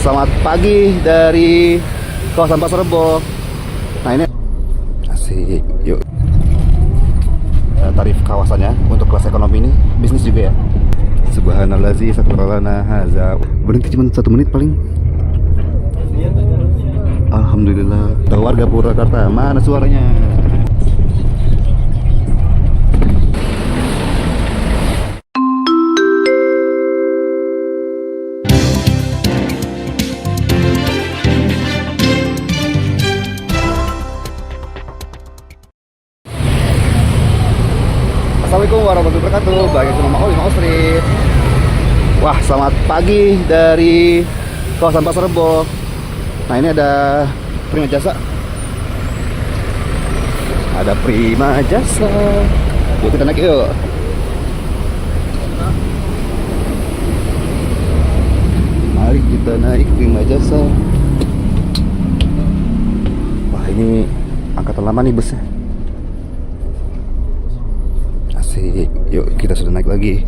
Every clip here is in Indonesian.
selamat pagi dari kawasan Pasar Rebo. Nah ini asik, yuk. Tarif kawasannya untuk kelas ekonomi ini bisnis juga ya. Subhanallah, sakuralana haza. Berhenti cuma 1 menit paling. Alhamdulillah. Tahu warga Purwakarta, mana suaranya? Assalamualaikum warahmatullahi wabarakatuh. Bagi sama Mau Street. Wah, selamat pagi dari kawasan Pasar Rebo. Nah ini ada Prima Jasa. Ada Prima Jasa. Yuk kita naik yuk. Mari kita naik Prima Jasa. Wah ini angkatan lama nih busnya. Asik. Yuk kita sudah naik lagi.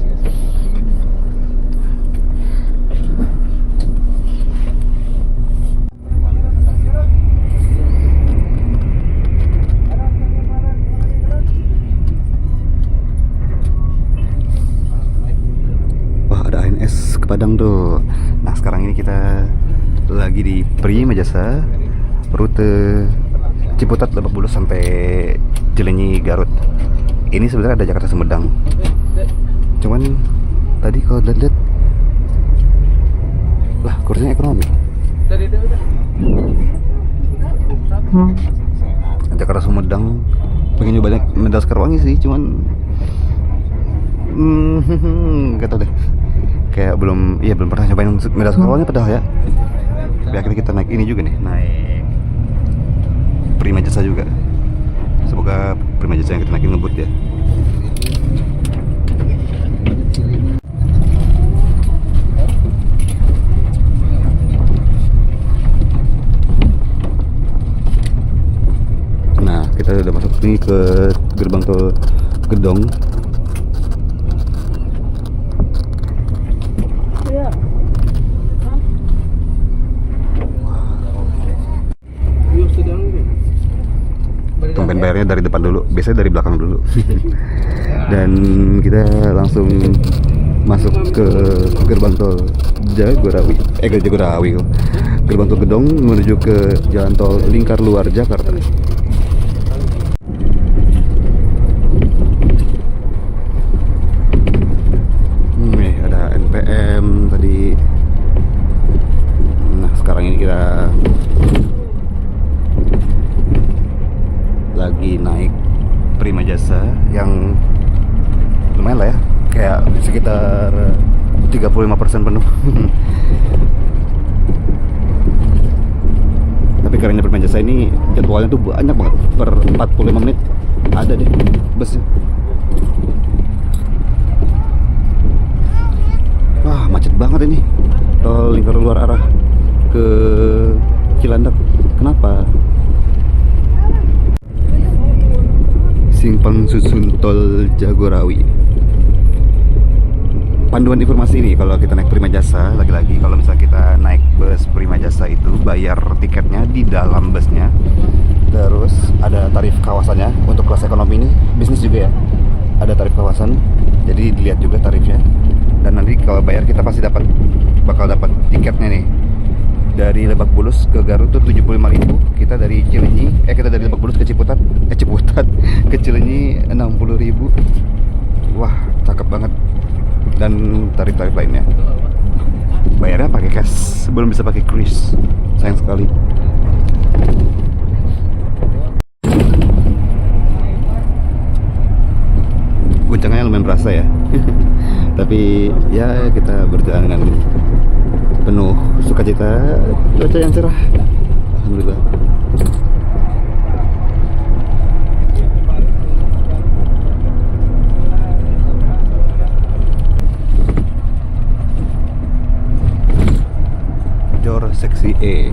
Padang tuh. Nah sekarang ini kita lagi di Prima Jasa, rute Ciputat Lebak Bulus sampai Cilenyi Garut. Ini sebenarnya ada Jakarta Sumedang, cuman tadi kalau lihat lah kursinya ekonomi. Jakarta Sumedang pengen nyoba Medal Sekarwangi sih, cuman gak tau deh, kayak belum pernah nyobain Medal Sekarwangi padahal ya. Tapi akhirnya kita naik ini juga nih, naik Prima Jasa juga. Semoga Prima Jasa yang kita naikin ngebut ya. Nah kita udah masuk nih ke gerbang tol Gedong. Tumpen bayarnya dari depan dulu, biasanya dari belakang dulu. Dan kita langsung masuk ke gerbang tol Jagorawi. Gerbang tol Gedong menuju ke jalan tol Lingkar Luar Jakarta. Nih ada NPM tadi. Nah sekarang ini kita lagi naik Prima Jasa yang lumayan lah ya, kayak sekitar 35% penuh. Tapi kerennya Prima Jasa ini jadwalnya tuh banyak banget, per 45 menit ada deh busnya. Wah macet banget ini tol Lingkar Luar arah ke Cilandak. Kenapa? Simpang susun tol Jagorawi. Panduan informasi ini kalau kita naik Prima Jasa, lagi-lagi kalau misalnya kita naik bus Prima Jasa itu bayar tiketnya di dalam busnya. Terus ada tarif kawasannya untuk kelas ekonomi ini bisnis juga ya. Ada tarif kawasan, jadi dilihat juga tarifnya. Dan nanti kalau bayar kita pasti bakal dapat tiketnya nih. Dari Lebak Bulus ke Garut tuh 75.000. Kita dari Cilenyi, kita dari Lebak Bulus ke Ciputat ke Cilenyi 60.000. Wah, cakep banget. Dan tarif-tarif lainnya bayarnya pakai cash, belum bisa pakai kris. Sayang sekali. Guncangannya lumayan berasa ya. Tapi ya kita berjalan dengan penuh sukacita, cuaca yang cerah, alhamdulillah. Jor seksi E.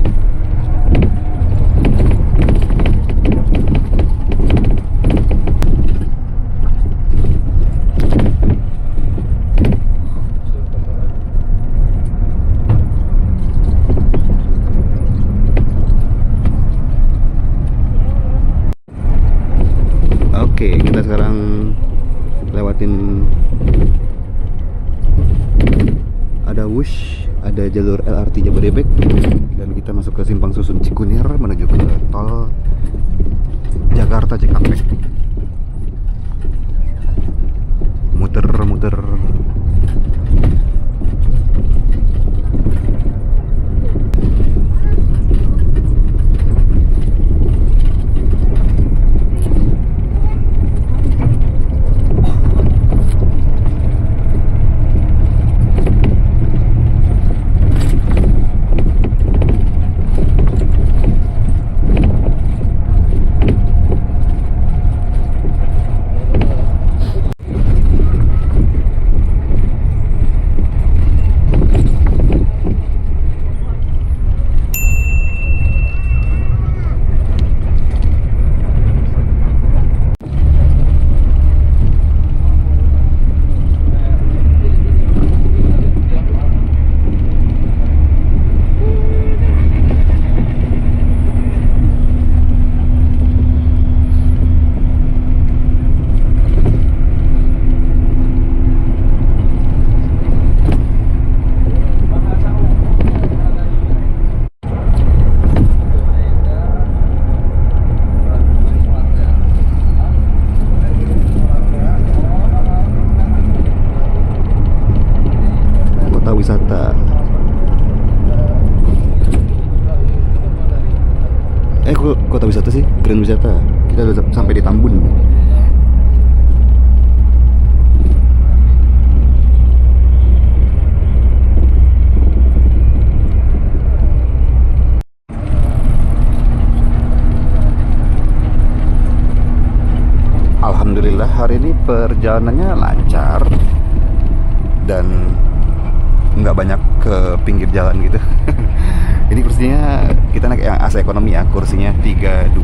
ke jalur LRT Jabodebek dan kita masuk ke Simpang Susun Cikunir menuju ke tol Jakarta Cikampek. Muter-muter. Wisata. Kok kota wisata sih? Grand Wisata. Kita udah sampai di Tambun. Alhamdulillah hari ini perjalanannya lancar dan nggak banyak ke pinggir jalan gitu. Ini kursinya kita naik yang AC ekonomi ya, kursinya 32,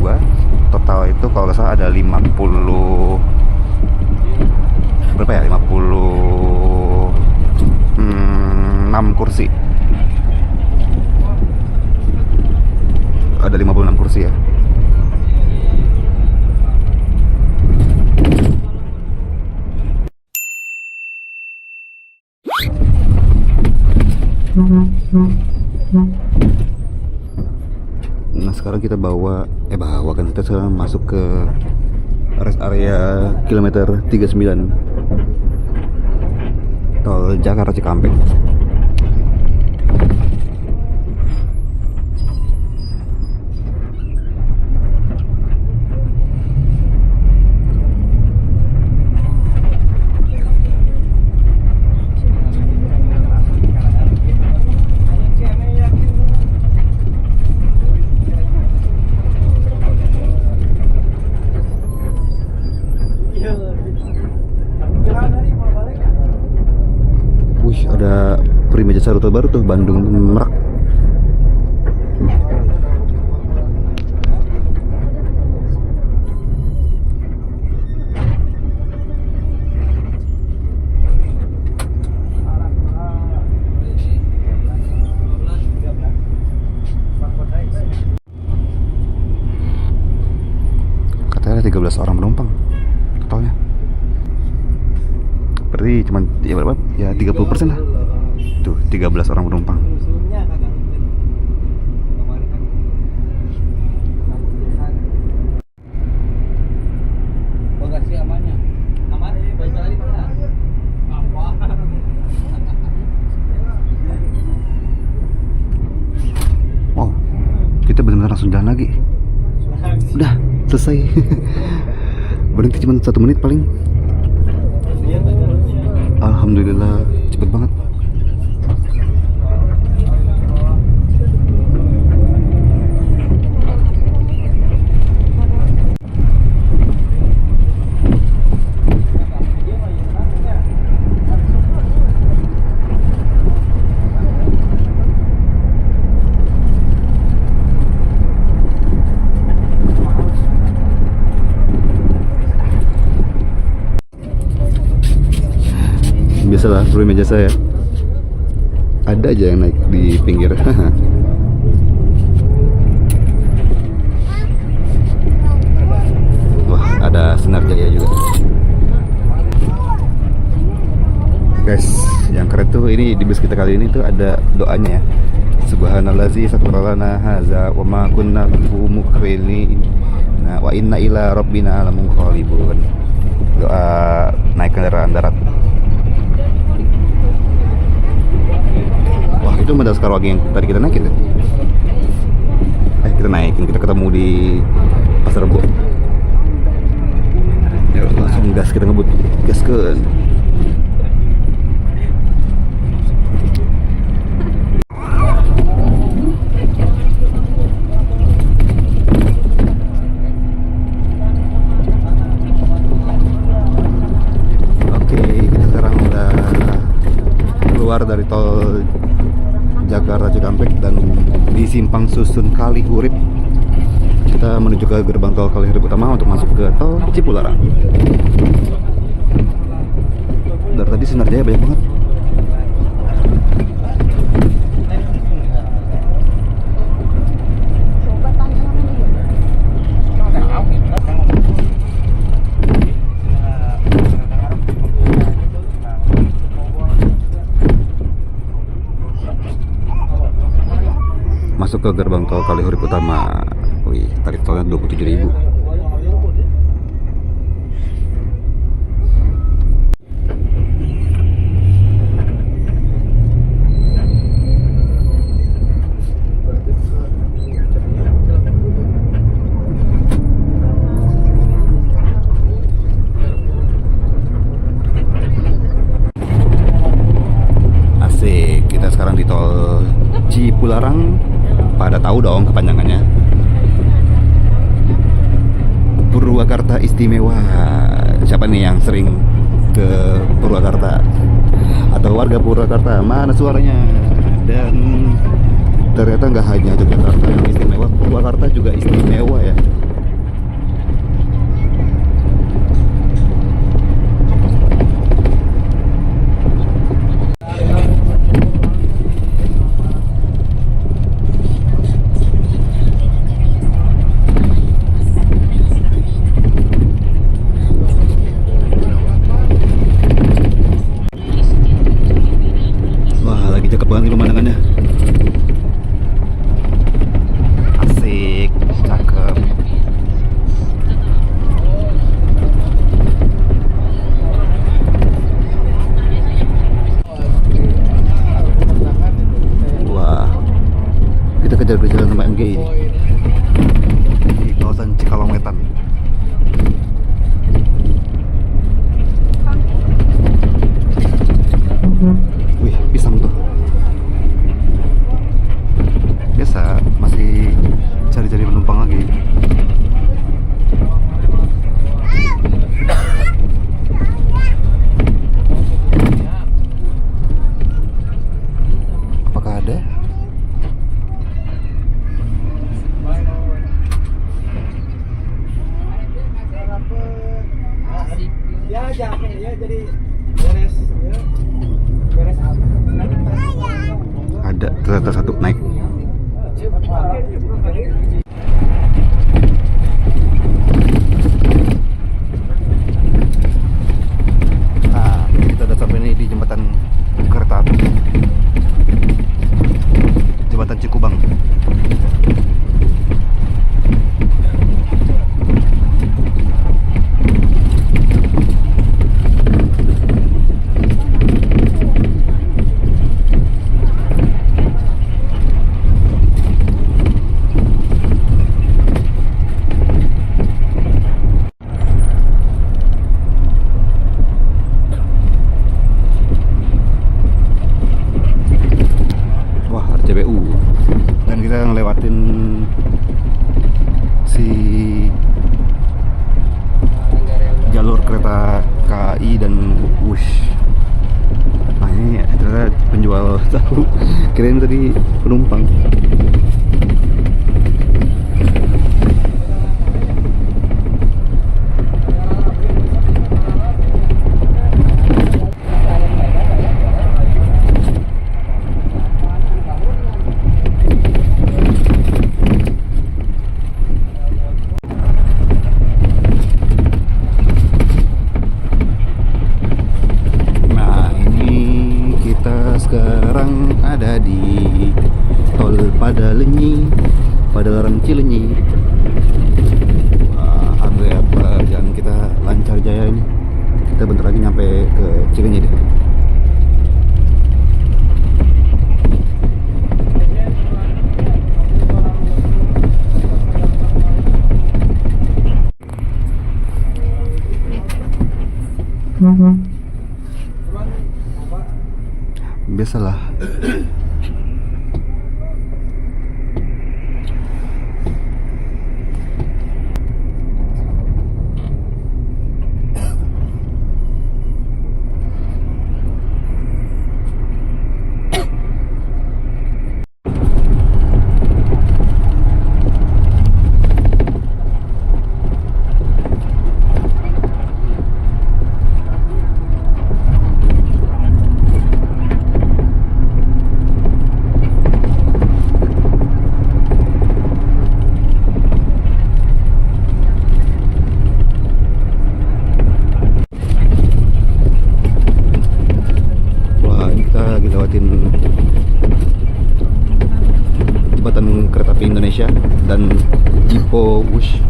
total itu kalau nggak salah ada 50 berapa ya, 56 kursi, ada 56 kursi ya. Nah sekarang kita bawa kan kita sekarang masuk ke rest area kilometer 39 tol Jakarta Cikampek. Ada Prima Jasa rute baru tuh, Bandung Merak. Katanya ada 13 orang penumpang totalnya. Berarti cuma ya berapa? Ya 30% lah. Tuh 13 orang penumpang. Oh, kita benar-benar langsung jalan lagi. Udah selesai. Berhenti cuma 1 menit paling. Alhamdulillah cepet banget. Biasalah Prima Jasa ya, ada aja yang naik di pinggir. Wah, ada Sinar Jaya juga guys. Yang keren tuh ini di bus kita kali ini tuh ada doanya ya. Subhanallazi sakhkhara hadza wa ma kunna lahu muqrinin. Nah, wa inna ila rabbina lamunqalibun. Doa naik kendaraan darat. Wah, itu Medal Sekarwangi yang tadi kita naikin tuh. Kita naikin, kita ketemu di Pasar Rebo. Ya, langsung gas, kita ngebut gaskeun. Keluar dari tol Jakarta Cikampek dan di simpang susun Kalihurip kita menuju ke gerbang tol Kalihurip utama untuk masuk ke tol Cipularang. Dari tadi sinar jaya banyak banget. Masuk ke gerbang tol Kalihurip utama. Wih, tarif tolnya 27.000. Asik, kita sekarang di tol Cipularang. Pada tahu dong kepanjangannya. Purwakarta Istimewa. Siapa nih yang sering ke Purwakarta? Atau warga Purwakarta? Mana suaranya? Dan ternyata nggak hanya Yogyakarta yang istimewa, Purwakarta juga istimewa ya. Cakep banget pemandangannya. Asik, cakep. Wah, kita kejar-kejaran sama MGI di kawasan Cikalong Wetan. Wih, pisang tuh. Biasa, masih cari-cari penumpang lagi. Apakah ada? Ya jadi beres ya. Beres apa? Ada ternyata satu naik. Nah, kita udah sampai nih di jembatan kereta api, jembatan Cikubang. Dan kita ngelewatin si jalur kereta KAI dan wush. Nah ini ternyata penjual tahu, kirain tadi penumpang. pada Lenyi, pada larang Cilenyi. Wah, apa jalan kita lancar jaya ini. Kita bentar lagi nyampe ke Cilenyi deh. Biasalah. Jembatan Kereta Api Indonesia dan Jipo Wush.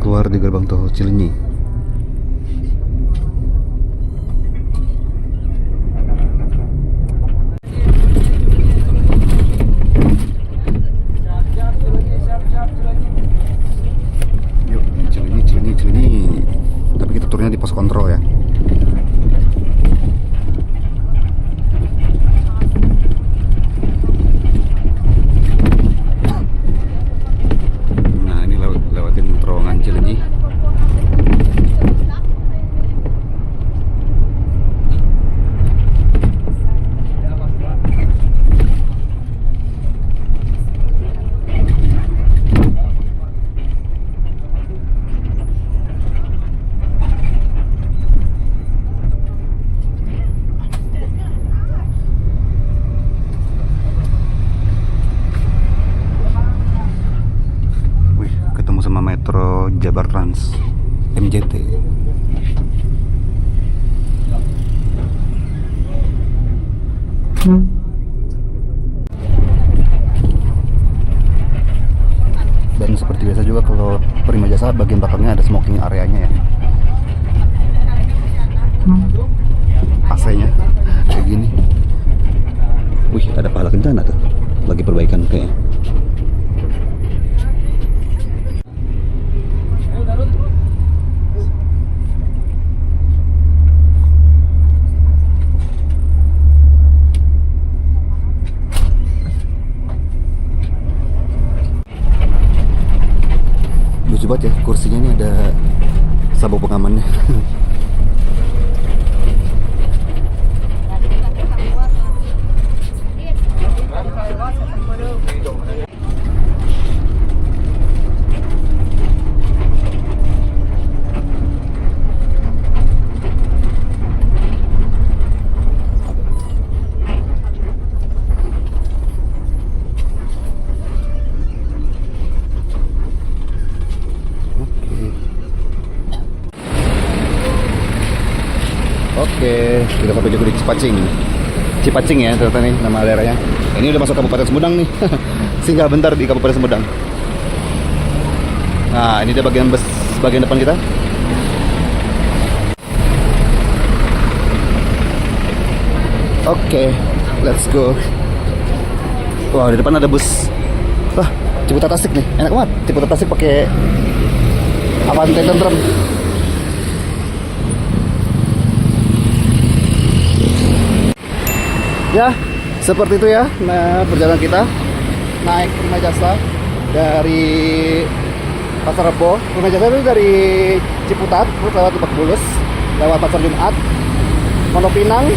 Keluar di gerbang tol Cilenyi. Yuk, Cilenyi. Tapi kita turunnya di pos kontrol ya. Cilenyi. Sama Metro Jabar Trans MJT. Dan seperti biasa juga kalau Prima Jasa bagian belakangnya ada smoking areanya ya. AC-nya kayak gini. Wih, ada pahala kencana tuh. Lagi perbaikan kayaknya. Lucu banget ya, kursinya ini ada sabuk pengamannya. Oke, kita sampai juga di Cipacing ya ternyata nih nama daerahnya. Ini udah masuk Kabupaten Sumedang nih. Singgah bentar di Kabupaten Sumedang. Nah, ini dia bagian depan kita. Oke, let's go. Wah, di depan ada bus. Wah, Ciputat Tasik nih. Enak banget. Ciputat Tasik pakai Avante tentrem. Ya, seperti itu ya. Nah, perjalanan kita naik Prima Jasa dari Pasar Rebo. Prima Jasa itu dari Ciputat, terus lewat Lebak Bulus, lewat Pasar Jumat, Pondok Pinang,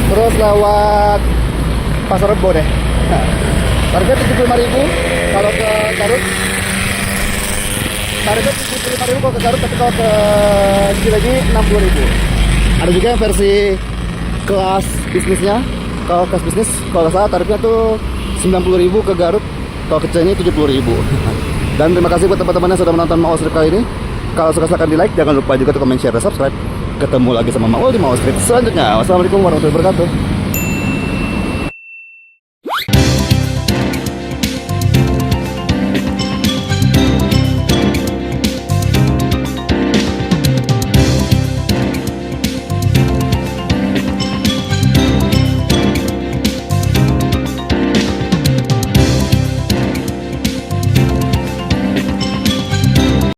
terus lewat Pasar Rebo deh. Nah, Tarifnya 75.000 kalau ke Garut. Tarifnya 75.000 kalau ke Garut, tapi kalau ke Cileunyi 60.000. Ada juga yang versi kelas bisnisnya. Kalau kelas bisnis, kalau nggak salah tarifnya tuh 90.000 ke Garut, kalau ke Cileunyi 70.000. Dan terima kasih buat teman-teman yang sudah menonton Maul Street kali ini. Kalau suka silahkan di like, jangan lupa juga untuk komen, share, dan subscribe. Ketemu lagi sama Maul di Maul Street selanjutnya. Wassalamualaikum warahmatullahi wabarakatuh.